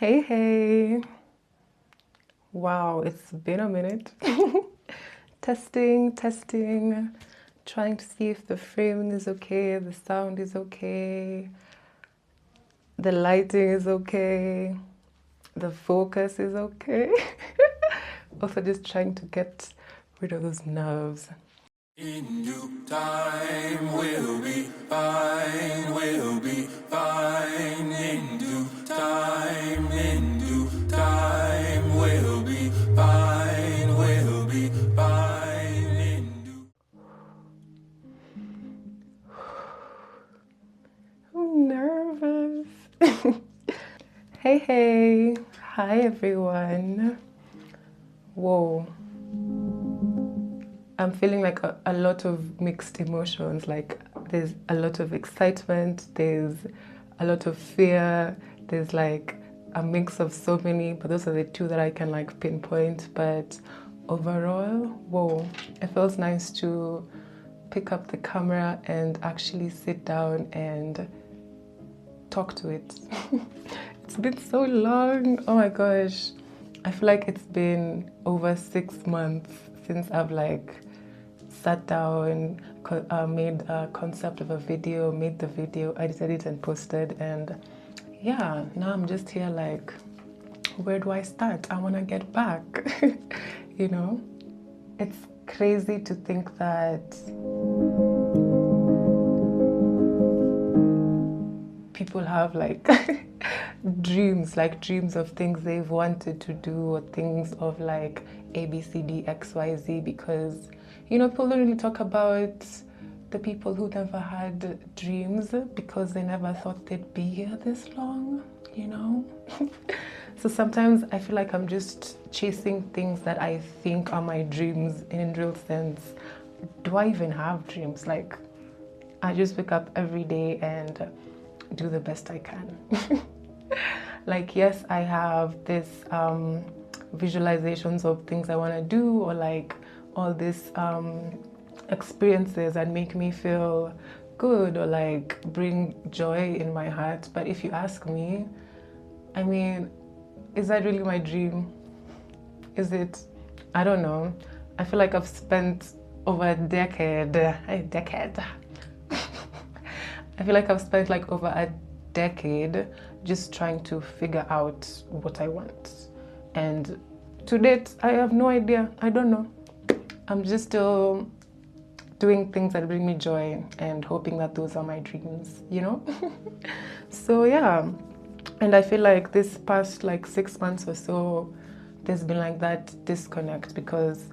Hey. Wow, it's been a minute. Testing. Trying to see if the framing is okay, the sound is okay, the lighting is okay, the focus is okay. Also, just trying to get rid of those nerves. In due time, we'll be fine, we'll be fine. In due time, we'll be fine, we'll be fine. I'm nervous. Hey. Hi, everyone. Whoa. I'm feeling like a lot of mixed emotions. Like there's a lot of excitement, there's a lot of fear, there's like a mix of so many, but those are the two that I can like pinpoint. But overall, whoa, it feels nice to pick up the camera and actually sit down and talk to it. It's been so long. Oh my gosh. I feel like it's been over 6 months since I've like sat down, made a concept of a video, made the video, edited it and posted. And yeah, now I'm just here like, where do I start? I want to get back. You know, it's crazy to think that people have like dreams of things they've wanted to do, or things of like ABCD XYZ, because you know, people don't really talk about the people who never had dreams because they never thought they'd be here this long, you know. So sometimes I feel like I'm just chasing things that I think are my dreams in real sense. Do I even have dreams? Like, I just wake up every day and do the best I can. Like, yes, I have this visualizations of things I want to do, or like all these experiences that make me feel good or like bring joy in my heart. But if you ask me, I mean, is that really my dream? Is it? I don't know. I feel like I've spent over a decade. I feel like I've spent like over a decade just trying to figure out what I want. And to date, I have no idea. I don't know. I'm just still doing things that bring me joy and hoping that those are my dreams, you know? So yeah. And I feel like this past like 6 months or so, there's been like that disconnect, because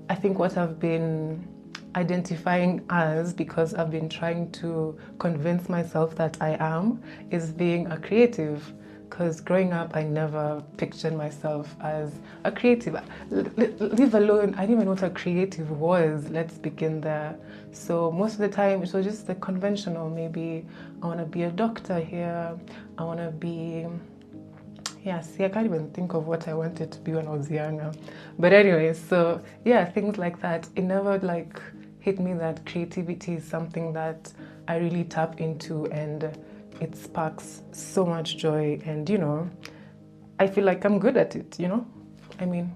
I think what I've been identifying as, because I've been trying to convince myself that I am, is being a creative. Because growing up, I never pictured myself as a creative. Leave alone, I didn't even know what a creative was. Let's begin there. So most of the time, it was just the conventional. Maybe I want to be a doctor here. I want to be... Yeah, see, I can't even think of what I wanted to be when I was younger. But anyway, so yeah, things like that. It never like hit me that creativity is something that I really tap into, and it sparks so much joy. And you know, I feel like I'm good at it, you know? I mean,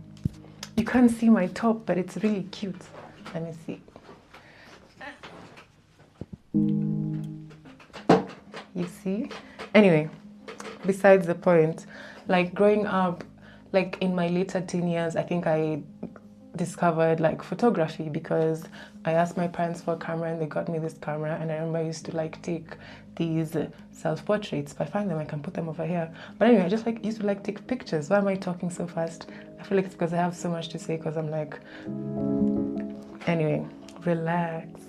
you can't see my top, but it's really cute. Let me see. You see? Anyway, besides the point, like growing up, like in my later teen years, I think I discovered like photography, because I asked my parents for a camera and they got me this camera. And I remember I used to like take these self-portraits. If I find them, I can put them over here. But anyway, I just like used to like take pictures. Why am I talking so fast? I feel like it's because I have so much to say, because I'm like, anyway, relax.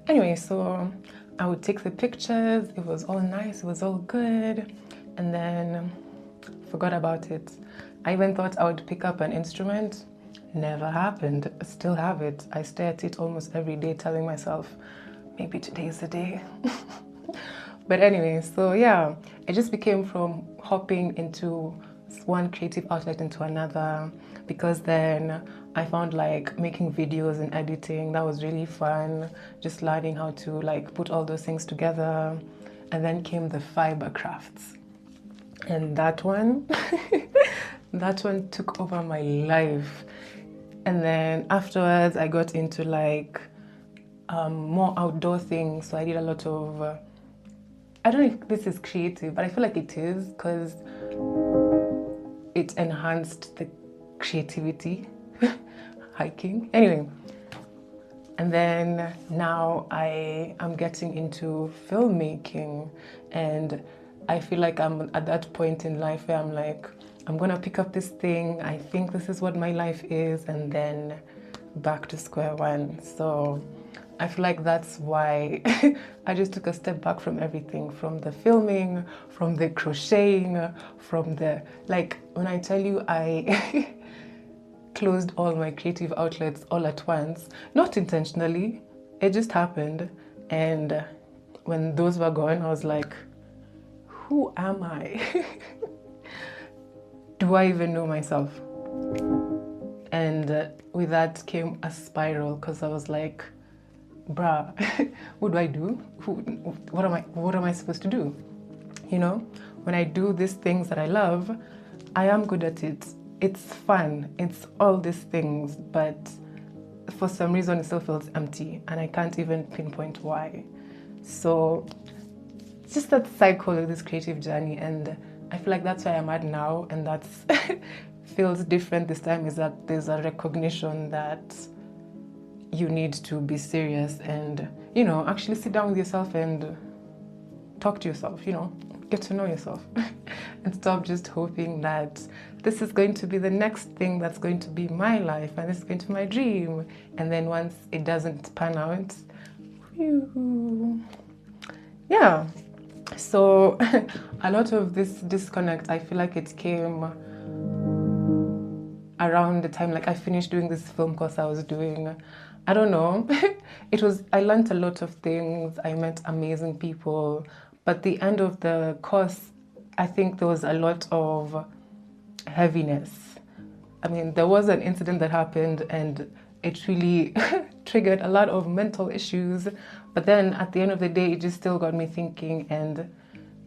Anyway, so I would take the pictures. It was all nice, it was all good, and then forgot about it. I even thought I would pick up an instrument. Never happened. I still have it. I stare at it almost every day, telling myself, maybe today is the day. But anyway, so yeah, it just became from hopping into one creative outlet into another, because then I found like making videos and editing. That was really fun. Just learning how to like put all those things together. and then came the fiber crafts. And that one, that one took over my life. And then afterwards, I got into like more outdoor things. So I did a lot of, I don't know if this is creative, but I feel like it is because it enhanced the creativity, hiking. Anyway, and then now I am getting into filmmaking, and I feel like I'm at that point in life where I'm like, I'm gonna pick up this thing, I think this is what my life is, and then back to square one. So I feel like that's why I just took a step back from everything, from the filming, from the crocheting, from the, like, when I tell you I closed all my creative outlets all at once, not intentionally, it just happened. And when those were gone, I was like, who am I? Do I even know myself? And with that came a spiral, because I was like, bruh, what do I do? What am I supposed to do? You know, when I do these things that I love, I am good at it. It's fun. It's all these things, but for some reason it still feels empty, and I can't even pinpoint why. So it's just that cycle of this creative journey, and I feel like that's where I'm at now, and that's feels different this time, is that there's a recognition that you need to be serious and, you know, actually sit down with yourself and talk to yourself, you know, get to know yourself and stop just hoping that this is going to be the next thing that's going to be my life and this is going to be my dream. And then once it doesn't pan out, whew, yeah. So a lot of this disconnect, I feel like it came around the time like I finished doing this film course I was doing. I don't know. I learned a lot of things. I met amazing people. But the end of the course, I think there was a lot of heaviness. I mean, there was an incident that happened and it really triggered a lot of mental issues. But then at the end of the day, it just still got me thinking. And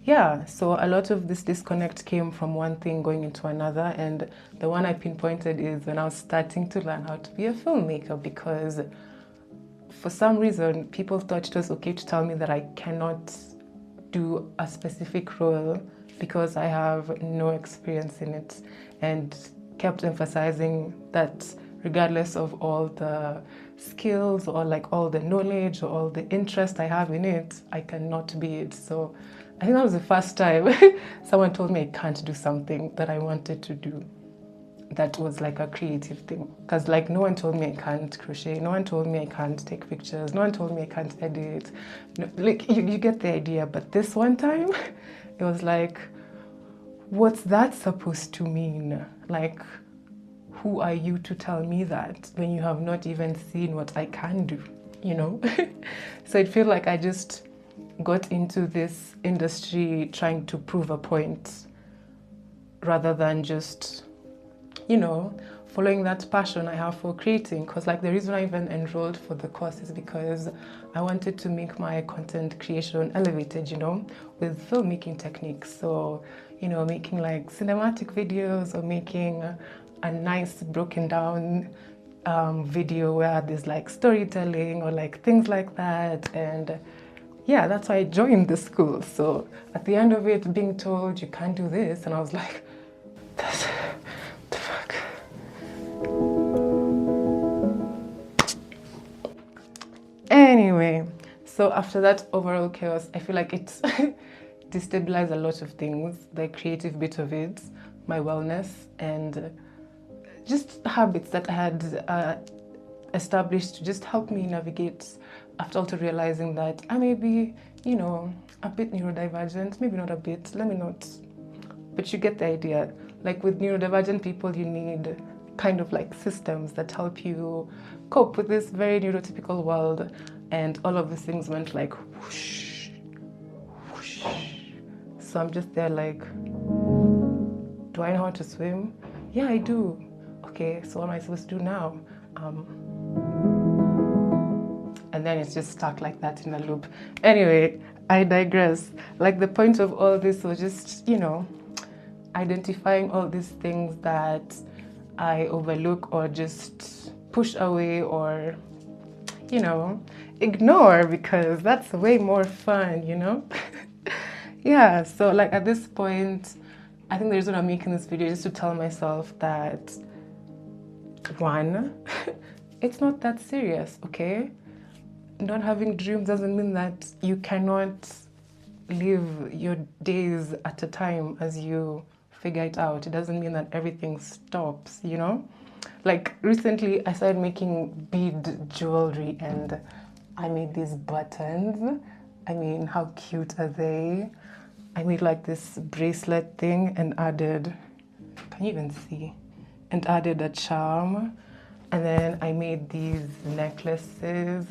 yeah, so a lot of this disconnect came from one thing going into another. And the one I pinpointed is when I was starting to learn how to be a filmmaker, because for some reason, people thought it was okay to tell me that I cannot do a specific role because I have no experience in it, and kept emphasizing that regardless of all the skills or like all the knowledge or all the interest I have in it, I cannot be it. So I think that was the first time someone told me I can't do something that I wanted to do. That was like a creative thing. Because like no one told me I can't crochet, no one told me I can't take pictures, no one told me I can't edit. No, like you get the idea. But this one time, it was like, what's that supposed to mean? Like, who are you to tell me that when you have not even seen what I can do, you know? So it feels like I just got into this industry trying to prove a point rather than just, you know, following that passion I have for creating. Because like the reason I even enrolled for the course is because I wanted to make my content creation elevated, you know, with filmmaking techniques. So, you know, making like cinematic videos or making a nice broken down video where there's like storytelling or like things like that. And yeah, that's why I joined the school. So at the end of it, being told you can't do this, and I was like, that's the fuck. Anyway, so after that overall chaos, I feel like it's destabilized a lot of things, the creative bit of it, my wellness, and just habits that I had established to just help me navigate after also realizing that I may be, you know, a bit neurodivergent, maybe not a bit, let me not, but you get the idea. Like with neurodivergent people, you need kind of like systems that help you cope with this very neurotypical world, and all of these things went like whoosh, whoosh. So I'm just there like, do I know how to swim? Yeah, I do. Okay, so what am I supposed to do now? And then it's just stuck like that in a loop. Anyway, I digress. Like the point of all this was just, identifying all these things that I overlook or just push away or, ignore because that's way more fun. Yeah, so like at this point, I think the reason I'm making this video is to tell myself that one, it's not that serious, okay? Not having dreams doesn't mean that you cannot live your days at a time as you figure it out. It doesn't mean that everything stops, Like recently I started making bead jewelry and I made these buttons. I mean, how cute are they? I made like this bracelet thing and added, can you even see? And added a charm. And then I made these necklaces.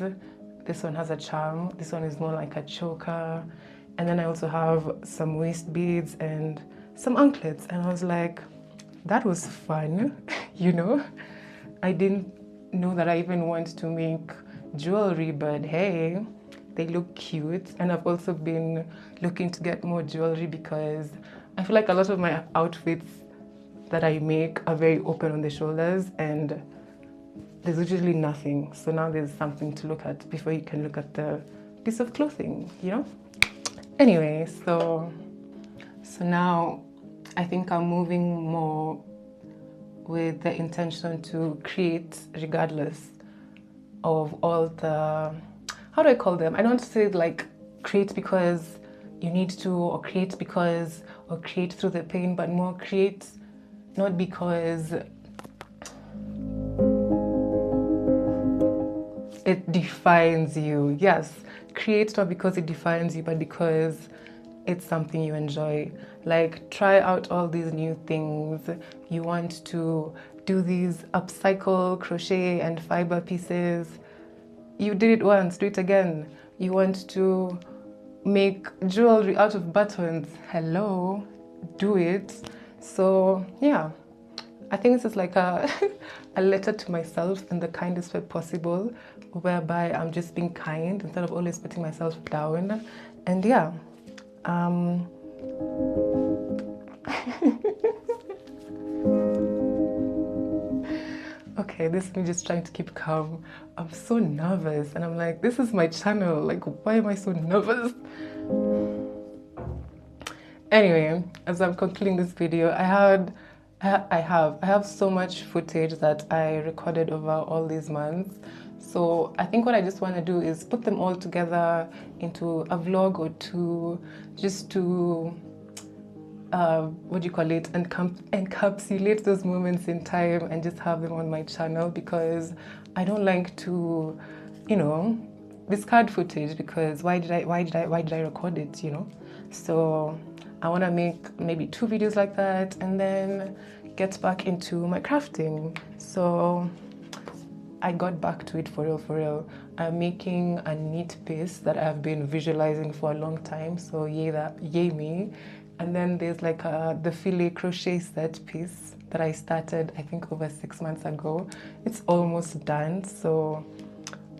This one has a charm. This one is more like a choker. And then I also have some waist beads and some anklets. And I was like, that was fun, I didn't know that I even want to make jewelry, but hey, they look cute. And I've also been looking to get more jewelry because I feel like a lot of my outfits that I make are very open on the shoulders and there's usually nothing. So now there's something to look at before you can look at the piece of clothing, Anyway, so now I think I'm moving more with the intention to create regardless of all the, how do I call them? I don't say like create because you need to, or create because, or create through the pain, but more create not because it defines you. Yes, create not because it defines you, but because it's something you enjoy. Like try out all these new things. You want to do these upcycle crochet and fiber pieces. You did it once, do it again. You want to make jewelry out of buttons. Hello, do it. So yeah, I think this is like a letter to myself in the kindest way possible, whereby I'm just being kind instead of always putting myself down. And yeah, okay, this is me just trying to keep calm. I'm so nervous and I'm like, this is my channel. Like, why am I so nervous? Anyway, as I'm concluding this video, I have so much footage that I recorded over all these months. So I think what I just want to do is put them all together into a vlog or two, just to encapsulate those moments in time and just have them on my channel, because I don't like to, discard footage, because why did I record it, So I want to make maybe 2 videos like that and then get back into my crafting. So I got back to it for real. I'm making a knit piece that I've been visualizing for a long time, so yay me. And then there's like the filet crochet set piece that I started I think over 6 months ago. It's almost done, so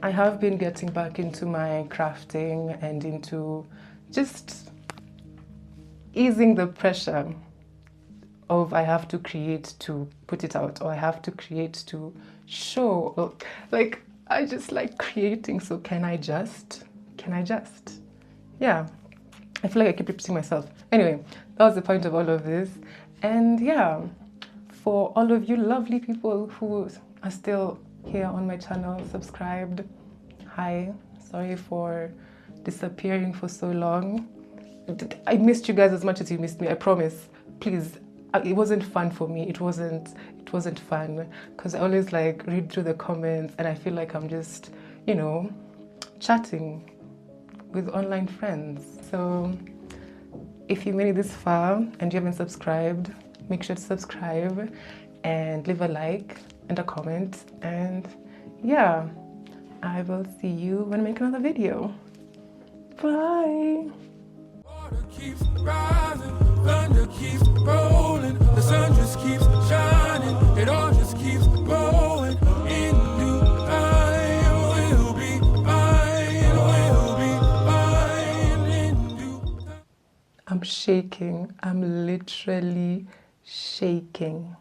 I have been getting back into my crafting and into just easing the pressure of I have to create to put it out, or I have to create to show. Well, like, I just like creating, so can I just? Yeah, I feel like I keep repeating myself. Anyway, that was the point of all of this. And yeah, for all of you lovely people who are still here on my channel, subscribed, hi, sorry for disappearing for so long. I missed you guys as much as you missed me, I promise. Please, it wasn't fun for me. It wasn't fun because I always like read through the comments and I feel like I'm just, chatting with online friends. So if you made it this far and you haven't subscribed, make sure to subscribe and leave a like and a comment. And yeah, I will see you when I make another video. Bye. Water keeps rising, thunder keeps rolling, the sun just keeps shining, it all just keeps going. In due time, we'll be fine, we'll be fine. I'm shaking. I'm literally shaking.